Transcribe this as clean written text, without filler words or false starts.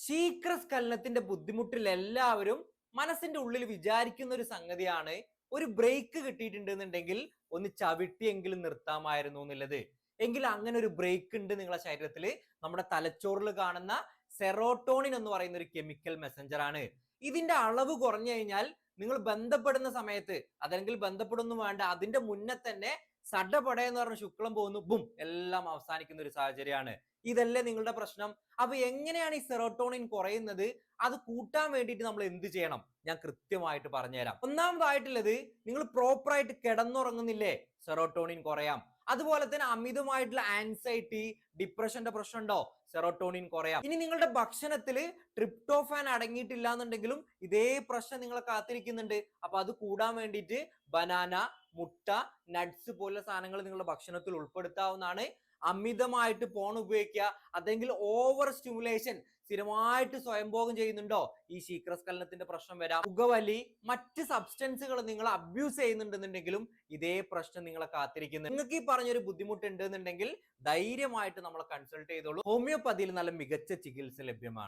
ശീഘ്രസ്ഖലനത്തിന്റെ ബുദ്ധിമുട്ടിൽ എല്ലാവരും മനസ്സിന്റെ ഉള്ളിൽ വിചാരിക്കുന്ന ഒരു സംഗതിയാണ് ഒരു ബ്രേക്ക് കിട്ടിയിട്ടുണ്ടെന്നുണ്ടെങ്കിൽ ഒന്ന് ചവിട്ടിയെങ്കിലും നിർത്താമായിരുന്നു എന്നുള്ളത്. എങ്കിൽ അങ്ങനെ ഒരു ബ്രേക്ക് ഉണ്ട് നിങ്ങളുടെ ശരീരത്തിൽ. നമ്മുടെ തലച്ചോറിൽ കാണുന്ന സെറോട്ടോണിൻ എന്ന് പറയുന്ന ഒരു കെമിക്കൽ മെസ്സഞ്ചർ ആണ്. ഇതിന്റെ അളവ് കുറഞ്ഞു കഴിഞ്ഞാൽ നിങ്ങൾ ബന്ധപ്പെടുന്ന സമയത്ത്, അതല്ലെങ്കിൽ ബന്ധപ്പെടുന്നു വേണ്ട, അതിന്റെ മുന്നേ തന്നെ സഡപട എന്ന് പറഞ്ഞ ശുക്ലം പോകുന്നു, ബും, എല്ലാം അവസാനിക്കുന്ന ഒരു സാഹചര്യമാണ്. ഇതല്ലേ നിങ്ങളുടെ പ്രശ്നം? അപ്പൊ എങ്ങനെയാണ് ഈ സെറോട്ടോണിൻ കുറയുന്നത്? അത് കൂട്ടാൻ വേണ്ടിയിട്ട് നമ്മൾ എന്ത് ചെയ്യണം? ഞാൻ കൃത്യമായിട്ട് പറഞ്ഞുതരാം. ഒന്നാമതായിട്ടുള്ളത്, നിങ്ങൾ പ്രോപ്പർ ആയിട്ട് കിടന്നുറങ്ങുന്നില്ലേ, സെറോട്ടോണിൻ കുറയാം. അതുപോലെ തന്നെ അമിതമായിട്ടുള്ള ആൻസൈറ്റി, ഡിപ്രഷന്റെ പ്രശ്നം ഉണ്ടോ, സെറോട്ടോണിൻ കുറയാം. ഇനി നിങ്ങളുടെ ഭക്ഷണത്തിൽ ട്രിപ്റ്റോഫാൻ അടങ്ങിയിട്ടില്ല എന്നുണ്ടെങ്കിലും ഇതേ പ്രശ്നം നിങ്ങളെ കാത്തിരിക്കുന്നുണ്ട്. അപ്പൊ അത് കൂടാൻ വേണ്ടിയിട്ട് ബനാന, മുട്ട, നട്ട്സ് പോലുള്ള സാധനങ്ങൾ നിങ്ങളുടെ ഭക്ഷണത്തിൽ ഉൾപ്പെടുത്താവുന്നതാണ്. അമിതമായിട്ട് ഫോൺ ഉപയോഗിക്കുക, അല്ലെങ്കിൽ ഓവർ സ്റ്റിമുലേഷൻ, സ്ഥിരമായിട്ട് സ്വയംഭോഗം ചെയ്യുന്നുണ്ടോ, ഈ ശീഘ്രസ്ഖലനത്തിന്റെ പ്രശ്നം വരാം. പുകവലി, മറ്റ് സബ്സ്റ്റൻസുകൾ നിങ്ങൾ അബ്യൂസ് ചെയ്യുന്നുണ്ടെന്നുണ്ടെങ്കിലും ഇതേ പ്രശ്നം നിങ്ങളെ കാത്തിരിക്കുന്നു. നിങ്ങൾക്ക് ഈ പറഞ്ഞൊരു ബുദ്ധിമുട്ട് ഉണ്ട് എന്നുണ്ടെങ്കിൽ ധൈര്യമായിട്ട് നമ്മളെ കൺസൾട്ട് ചെയ്തോളൂ. ഹോമിയോപ്പതിയിൽ നല്ല മികച്ച ചികിത്സ ലഭ്യമാണ്.